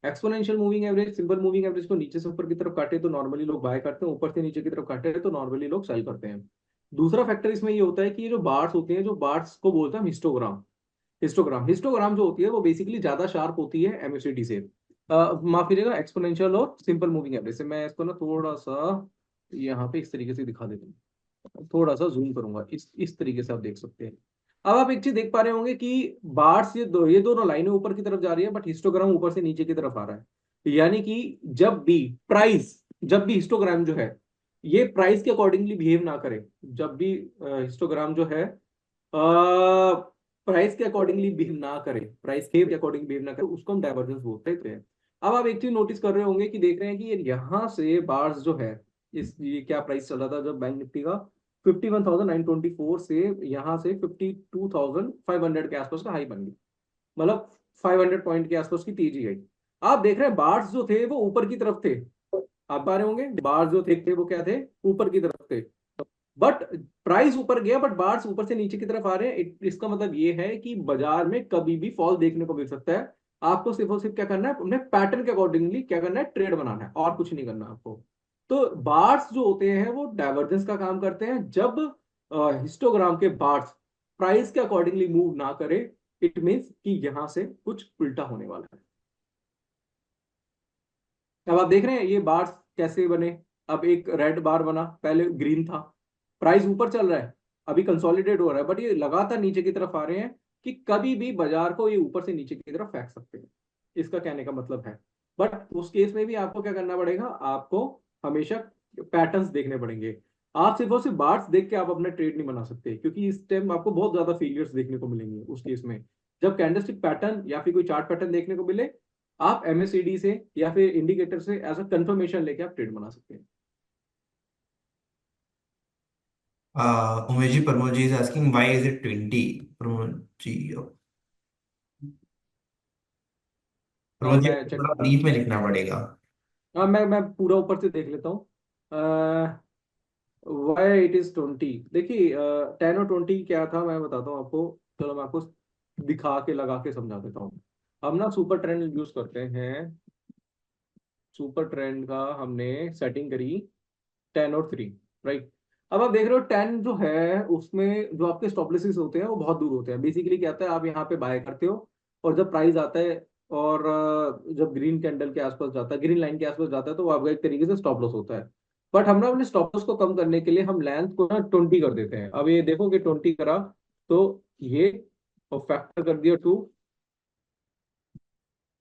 Exponential moving average, simple moving average को नीचे से ऊपर की तरफ काटे तो नॉर्मली लोग बाय करते हैं, ऊपर से नीचे की तरफ काटे तो नॉर्मली लोग सेल करते हैं। दूसरा फैक्टर इसमें ये होता है कि ये जो बार्स होते हैं, जो बार्स को बोलते हैं हिस्टोग्राम। हिस्टोग्राम, हिस्टोग्राम जो होती है वो बेसिकली ज्यादा शार्प होती है एमएससीडी से। माफ कीजिएगा, एक्सपोनेंशियल और सिंपल मूविंग एवरेज से। मैं इसको ना थोड़ा सा यहाँ पे इस तरीके से दिखा देता हूँ, थोड़ा सा जूम करूंगा, इस तरीके से आप देख सकते हैं। अब आप एक चीज देख पा रहे होंगे कि बार्स ये दोनों लाइनें ऊपर की तरफ जा रही है, बट हिस्टोग्राम ऊपर से नीचे की तरफ आ रहा है। यानी कि जब भी हिस्टोग्राम जो है ये प्राइस के अकॉर्डिंगली बिहेव ना करे, जब भी हिस्टोग्राम जो है प्राइस के अकॉर्डिंगली बिहेव ना करे, प्राइस के अकॉर्डिंग बिहेव ना करे, उसको हम डाइवर्जेंस बोलते हैं। अब आप एक चीज नोटिस कर रहे होंगे कि देख रहे हैं कि ये यहाँ से बार्स जो है इस ये क्या प्राइस चल रहा था जब बैंक निफ्टी का 51,924 से यहाँ से 52,500 के आसपास का हाई बन गया। मतलब 500 पॉइंट के आसपास की तेजी गई। आप देख रहे हैं बार्स जो थे वो ऊपर की तरफ थे। आप पा रहे होंगे बार्स जो थे वो क्या थे, ऊपर की तरफ थे। बट प्राइस ऊपर गया बट बार्स ऊपर से नीचे की तरफ आ रहे हैं। इसका मतलब ये है कि बाजार में कभी भी फॉल देखने को मिल सकता है। आपको सिर्फ और सिर्फ क्या करना है, अपने पैटर्न के अकॉर्डिंगली क्या करना है, ट्रेड बनाना है और कुछ नहीं करना आपको। तो बार्स जो होते हैं वो डाइवर्जेंस का काम करते हैं। जब हिस्टोग्राम के बार्स प्राइस के अकॉर्डिंगली मूव ना करे, इट मीन्स कि यहां से कुछ उल्टा होने वाला है। अब आप देख रहे हैं ये बार्स कैसे बने। अब एक रेड बार बना, पहले ग्रीन था। प्राइस ऊपर चल रहा है, अभी कंसोलिडेट हो रहा है, बट ये लगातार नीचे की तरफ आ रहे हैं कि कभी भी बाजार को ये ऊपर से नीचे की तरफ फेंक सकते हैं। इसका कहने का मतलब है। बट उस केस में भी आपको क्या करना पड़ेगा, आपको हमेशा पैटर्न्स देखने पड़ेंगे। आप सिर्फ और सिर्फ बार्स देख के आप अपना ट्रेड नहीं बना सकते, क्योंकि इस टाइम आपको बहुत ज्यादा फेलियर्स देखने को मिलेंगे उस केस में। जब कैंडलस्टिक पैटर्न या फिर कोई चार्ट पैटर्न देखने को मिले, आप एमएससीडी से या फिर इंडिकेटर से एज अ कंफर्मेशन लेके आप ट्रेड बना सकते हैं। Umesh ji, Pramod ji is asking why is it 20? Pramod ji, Pramod ji मैं आपको चेक थोड़ा करता हूँ। ब्रीफ में लिखना पड़ेगा। हाँ, मैं पूरा ऊपर से देख लेता हूँ। वाई इट इज 20, देखिए 10 और 20 क्या था मैं बताता हूँ आपको। चलो मैं आपको दिखा के लगा के समझा देता हूँ। हम ना सुपर ट्रेंड यूज करते हैं। सुपर ट्रेंड का हमने सेटिंग करी 10 और 3, राइट। अब आप देख रहे हो 10 जो है उसमें जो आपके स्टॉप लॉसेस होते हैं वो बहुत दूर होते हैं। बेसिकली क्या होता है, आप यहाँ पे बाय करते हो और जब प्राइस आता है और जब ग्रीन कैंडल के आसपास जाता है, ग्रीन लाइन के आसपास जाता है, तो वो आपका एक तरीके से स्टॉप लॉस होता है। बट हम ना अपने स्टॉप लॉस को कम करने के लिए हम लेंथ को ना 20 कर देते हैं। अब ये देखो कि 20 करा तो ये और फैक्टर कर दिया 2,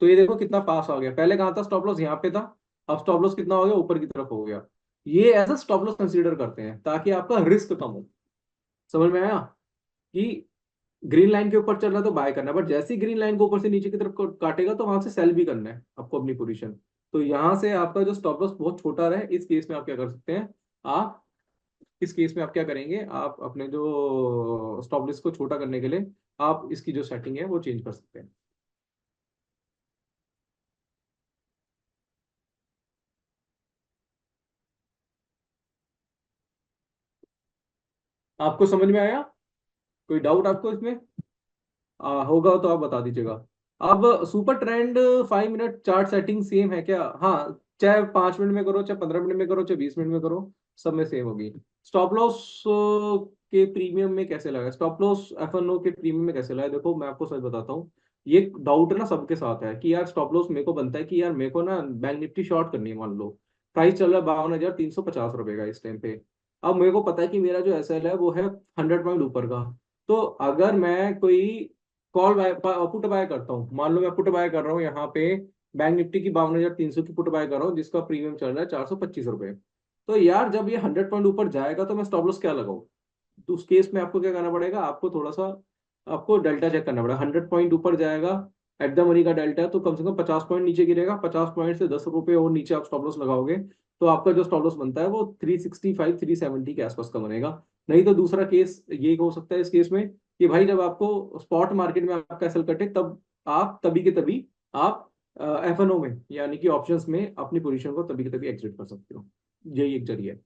तो ये देखो कितना पास आ गया। पहले कहाँ था स्टॉप लॉस, यहाँ पे था। अब स्टॉप लॉस कितना हो गया, ऊपर की तरफ हो गया। ये ऐसा स्टॉप लॉस कंसीडर करते हैं ताकि आपका रिस्क कम हो। समझ में आया कि ग्रीन लाइन के ऊपर चल रहा है तो बाय करना है, बट जैसे ही ग्रीन लाइन को ऊपर से नीचे की तरफ काटेगा तो वहां से सेल भी करना है आपको अपनी पोजीशन। तो यहां से आपका जो स्टॉप लॉस बहुत छोटा रहे, इस केस में आप क्या कर सकते हैं, आप इस केस में आप क्या करेंगे, आप अपने जो स्टॉप लॉस को छोटा करने के लिए आप इसकी जो सेटिंग है वो चेंज कर सकते हैं। आपको समझ में आया? कोई डाउट आपको इसमें होगा तो आप बता दीजिएगा। अब super trend 5 minute chart setting same है क्या? हाँ, चाहे 5 मिनट में करो, चाहे 15 मिनट में करो, चाहे 20 मिनट में करो, सब में सेम होगी। स्टॉप लॉस के प्रीमियम में कैसे लगा, stop loss F N O के प्रीमियम में कैसे लगा, देखो मैं आपको सच बताता हूँ। ये डाउट ना सबके साथ है कि यार स्टॉप लॉस मेरे को बनता है कि यार मेरे को ना बैंक निफ्टी शॉर्ट करनी है। मान लो प्राइस चल रहा है 52,350 रुपए का इस टाइम पे। अब मेरे को पता है कि मेरा जो एस एल है वो है 100 पॉइंट ऊपर का। तो अगर मैं कोई कॉल बाय पुट बाय करता हूँ, मान लो मैं पुट बाय कर रहा हूँ यहाँ पे बैंक निफ्टी की 52,300 की पुट बाय कर रहा हूँ जिसका प्रीमियम चल रहा है 425 रुपए। तो यार जब ये 100 पॉइंट ऊपर जाएगा तो मैं स्टॉप लॉस क्या लगाऊं? तो उस केस में आपको क्या करना पड़ेगा, आपको थोड़ा सा आपको डेल्टा चेक करना पड़ेगा। 100 पॉइंट ऊपर जाएगा एट द मनी का डेल्टा है, तो कम से कम 50 पॉइंट नीचे गिरेगा। 50 पॉइंट से 10 रुपए और नीचे आप स्टॉप लॉस लगाओगे तो आपका जो स्टॉप लॉस बनता है वो 365 370 के आसपास का बनेगा। नहीं तो दूसरा केस ये हो सकता है इस केस में कि भाई जब आपको स्पॉट मार्केट में आपका एसएल कटे तब आप तभी के तभी आप एफ एन ओ में यानी कि ऑप्शंस में अपनी पोजीशन को तभी के तभी एग्जिट कर सकते हो। यही एक जरिया है।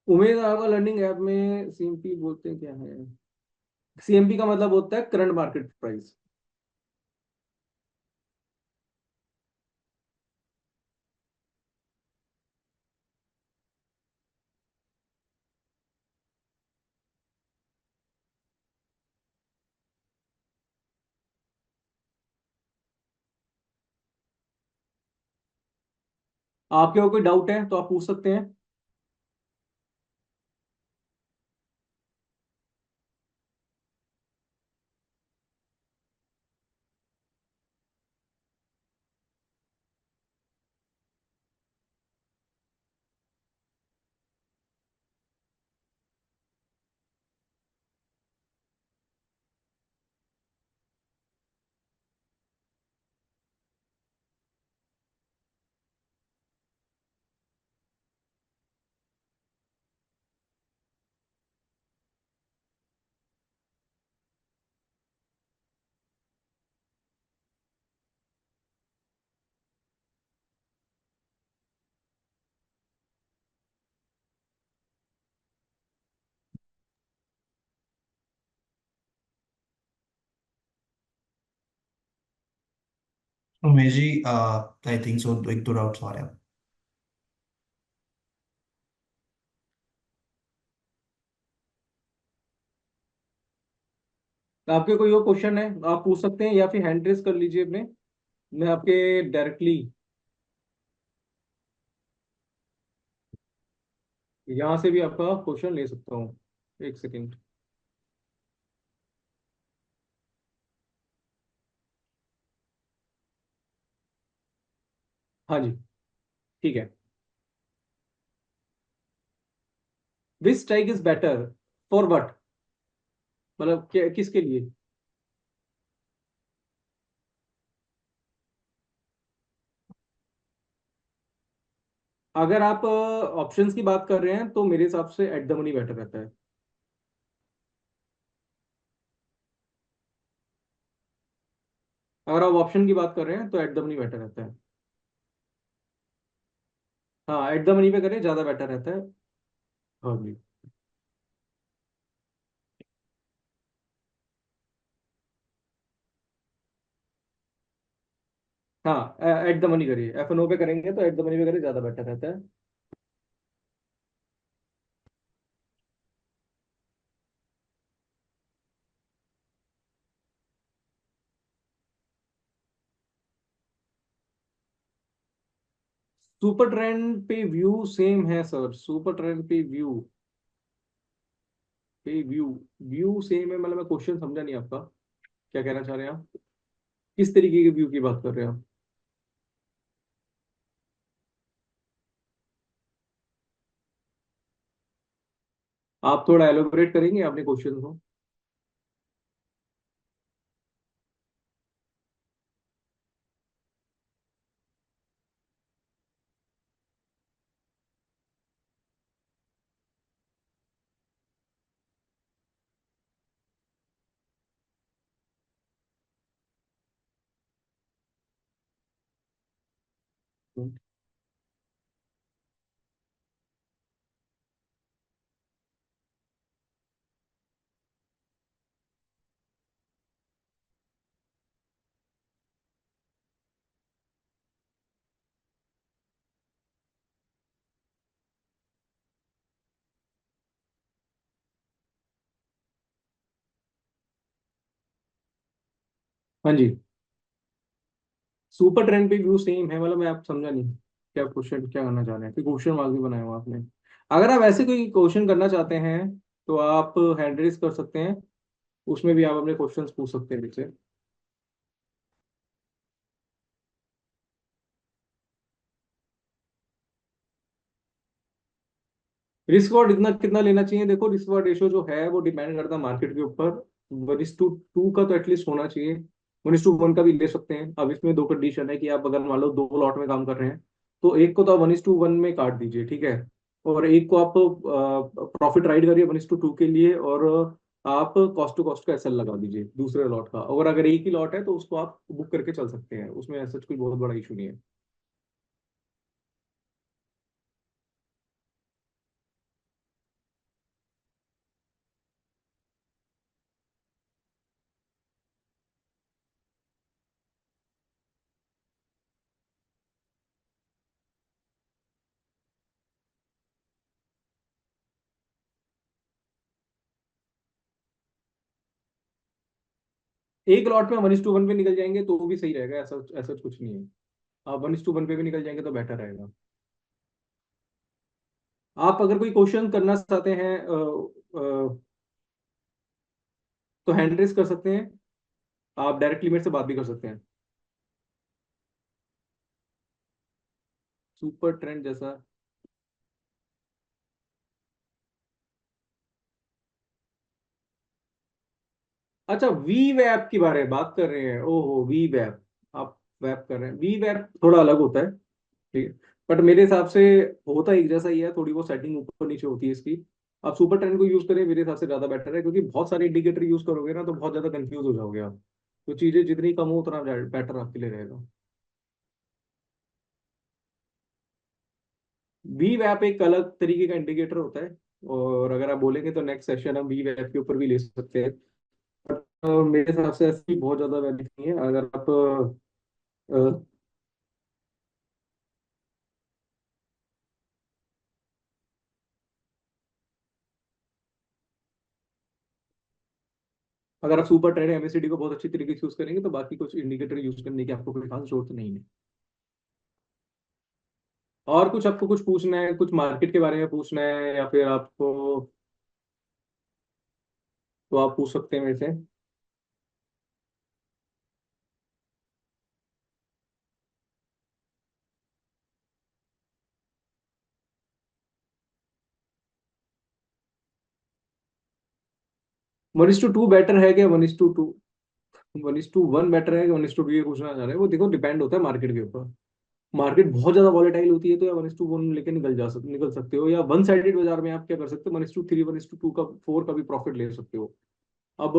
उमेद आगा लर्निंग ऐप में सीएमपी बोलते हैं क्या है? सीएमपी का मतलब होता है करंट मार्केट प्राइस। आपके और कोई डाउट है तो आप पूछ सकते हैं। उमेश जी, आई थिंक सो, एक दो डाउट्स और हैं। आपके कोई और क्वेश्चन है आप पूछ सकते हैं, या फिर हैंड रेस कर लीजिए अपने, मैं आपके डायरेक्टली यहाँ से भी आपका क्वेश्चन ले सकता हूँ। एक सेकेंड। हाँ जी, ठीक है। विच strike is better for what, मतलब किसके लिए? अगर आप ऑप्शंस की बात कर रहे हैं तो मेरे हिसाब से एट द मनी बेटर रहता है। अगर आप ऑप्शन की बात कर रहे हैं तो एट द मनी बेटर रहता है। हाँ, एट द मनी पे करें, ज्यादा बेटर रहता है। हाँ जी। हाँ, एट द मनी करिए, एफ एन ओ पे करेंगे तो एट द मनी पे करें, ज्यादा बेटर रहता है। सुपर ट्रेंड पे व्यू सेम है सर, सुपर ट्रेंड पे व्यू, पे व्यू, व्यू सेम है, मतलब मैं क्वेश्चन समझा नहीं आपका, क्या कहना चाह रहे हैं आप? किस तरीके के व्यू की बात कर रहे हैं आप? आप थोड़ा एलोबरेट करेंगे अपने क्वेश्चन को? हाँ जी। सुपर ट्रेंड पे व्यू सेम है, मतलब मैं आप समझा नहीं क्या क्वेश्चन क्या करना चाह रहे हैं, कि क्वेश्चन मार्क भी बनाया हुआ आपने? अगर आप ऐसे कोई क्वेश्चन करना चाहते हैं तो आप हैंड रेस कर सकते हैं, उसमें भी आप अपने क्वेश्चंस पूछ सकते हैं मुझसे। रिस्क वॉट इतना कितना लेना चाहिए, देखो रिस्क वॉट रेशो जो है वो डिपेंड करता है मार्केट के ऊपर। 1:2 का तो एटलीस्ट होना चाहिए। 1:1 का भी ले सकते हैं। अब इसमें दो कंडीशन है कि आप अगर मान लो दो लॉट में काम कर रहे हैं, तो एक को तो आप 1:1 में काट दीजिए, ठीक है, और एक को आप प्रॉफिट राइड करिए 1:2 के लिए, और आप कॉस्ट टू कॉस्ट का एसएल लगा दीजिए दूसरे लॉट का, और अगर एक ही लॉट है तो उसको आप बुक करके चल सकते हैं, उसमें ऐसा कोई बहुत बड़ा इशू नहीं है। एक लॉट में 1:1 पे निकल जाएंगे तो भी सही रहेगा, ऐसा ऐसा कुछ नहीं है। आप 1:1 पे भी निकल जाएंगे तो बेटर रहेगा। आप अगर कोई क्वेश्चन करना चाहते हैं तो हैंड रेस कर सकते हैं, आप डायरेक्टली मेरे से बात भी कर सकते हैं। सुपर ट्रेंड जैसा? अच्छा, वी वैप की बारे में बात कर रहे हैं, ओहो वी वैप। आप वैप कर रहे हैं, वी वैप थोड़ा अलग होता है, ठीक है, बट मेरे हिसाब से होता एक जैसा ही है, थोड़ी वो सेटिंग ऊपर नीचे होती है इसकी। आप सुपर ट्रेंड को यूज करें, मेरे हिसाब से ज्यादा बेटर है, क्योंकि बहुत सारे इंडिकेटर यूज करोगे ना तो बहुत ज्यादा कंफ्यूज हो जाओगे आप। तो चीजें जितनी कम हो उतना बेटर आपके लिए रहेगा। वी वैप एक अलग तरीके का इंडिकेटर होता है, और अगर आप बोलेंगे तो नेक्स्ट सेशन हम वी वैप के ऊपर भी ले सकते हैं। मेरे हिसाब से ऐसी बहुत ज्यादा वैल्यू नहीं है। अगर आप अगर आप सुपर ट्रेड एमएससीडी को बहुत अच्छी तरीके से यूज करेंगे तो बाकी कुछ इंडिकेटर यूज करने की आपको कोई खास जरूरत नहीं है। और कुछ आपको कुछ पूछना है, कुछ मार्केट के बारे में पूछना है या फिर आपको, तो आप पूछ सकते हैं मेरे से। One is to two better है क्या, 1:2? 1:1 बेटर है कि 1:2 ये पूछना चाह रहे हैं? वो देखो डिपेंड होता है मार्केट के ऊपर। मार्केट बहुत ज्यादा वॉलेटाइल होती है तो या 1:1 लेके निकल सकते हो, या वन साइडेड बाजार में आप क्या कर सकते हो, 1:3 1:2 का 4 का भी प्रॉफिट ले सकते हो। अब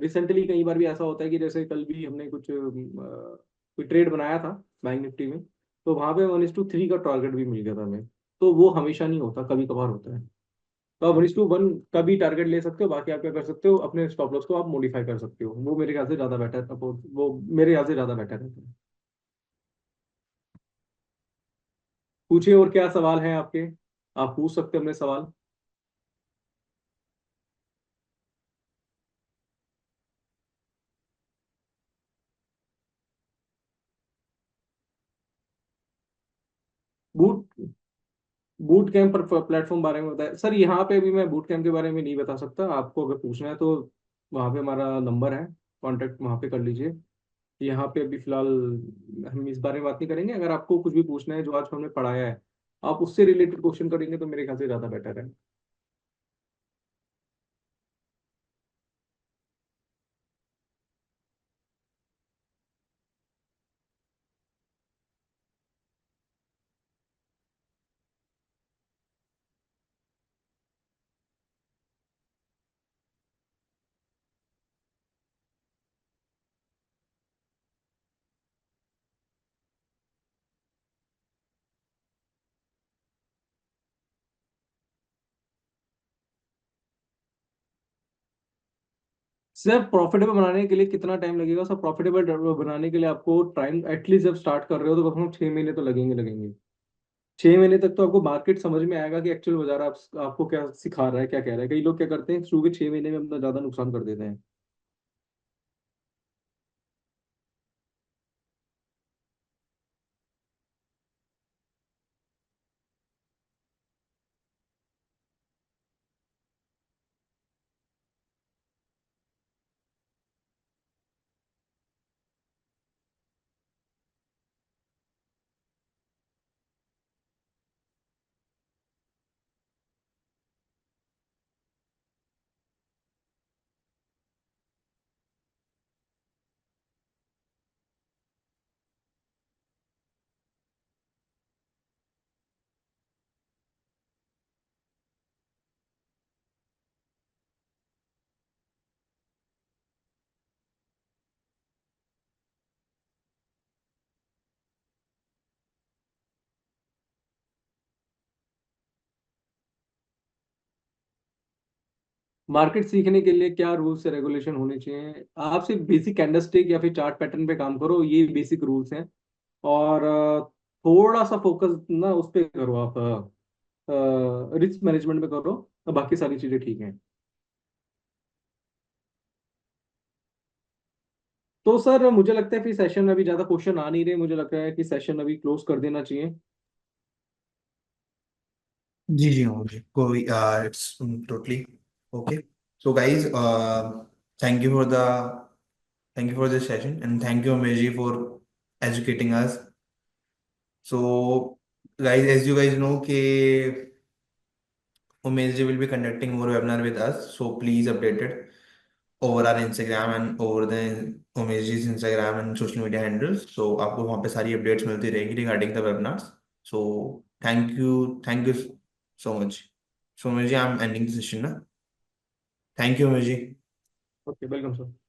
रिसेंटली कई बार भी ऐसा होता है कि जैसे कल भी हमने कुछ कोई ट्रेड बनाया था बैंक निफ्टी में, तो वहां पे 1:3 का टारगेट भी मिल गया था हमें। तो वो हमेशा नहीं होता, कभी कभार होता है। तो आप 1:1 का भी टारगेट ले सकते हो, बाकी आप क्या कर सकते हो, अपने स्टॉप लॉस को आप मॉडिफाई कर सकते हो। वो मेरे ख्याल से ज्यादा बेटर, वो मेरे ख्याल से ज्यादा बेटर है। पूछिए और क्या सवाल है आपके, आप पूछ सकते हो अपने सवाल। बूट बूट कैंप पर प्लेटफॉर्म बारे में बताया सर, यहाँ पे अभी मैं बूट कैंप के बारे में नहीं बता सकता आपको। अगर पूछना है तो वहाँ पे हमारा नंबर है, कांटेक्ट वहाँ पे कर लीजिए। यहाँ पे अभी फिलहाल हम इस बारे में बात नहीं करेंगे। अगर आपको कुछ भी पूछना है जो आज हमने पढ़ाया है, आप उससे रिलेटेड क्वेश्चन करेंगे तो मेरे ख्याल से ज़्यादा बेटर है। सर प्रॉफिटेबल बनाने के लिए कितना टाइम लगेगा? सर प्रॉफिटेबल बनाने के लिए आपको टाइम एटलीस्ट, जब स्टार्ट कर रहे हो तो कम से कम 6 महीने तो लगेंगे। 6 महीने तक तो आपको मार्केट समझ में आएगा कि एक्चुअल बाजार आपको क्या सिखा रहा है, क्या कह रहा है। कई लोग क्या करते हैं, शुरू के 6 महीने में अपना ज्यादा नुकसान कर देते हैं। मार्केट सीखने के लिए क्या रूल्स से रेगुलेशन होने चाहिए? आप सिर्फ बेसिक कैंडलस्टिक या फिर चार्ट पैटर्न पे काम करो, ये बेसिक रूल्स हैं। और थोड़ा सा फोकस ना उस पे करो आप, रिस्क मैनेजमेंट पे करो, तो बाकी सारी चीजें ठीक हैं। तो सर मुझे लगता है फिर सेशन में अभी ज्यादा क्वेश्चन आ नहीं रहे, मुझे लगता है कि सेशन अभी क्लोज कर देना चाहिए। जी जी हाँ जी, कोई it's totally okay. So guys, thank you for the thank you for this session, and thank you Ameji for educating us. So guys, as you guys know कि Umesh ji will be conducting more webinar with us, so please update it over our Instagram and over the Umesh ji's Instagram and social media handles. So आपको वहाँ पे सारी updates मिलती रहेगी regarding the webinars. So thank you so much. So Umesh ji, I'm ending the session ना. Thank you Umesh ji. Okay, welcome sir.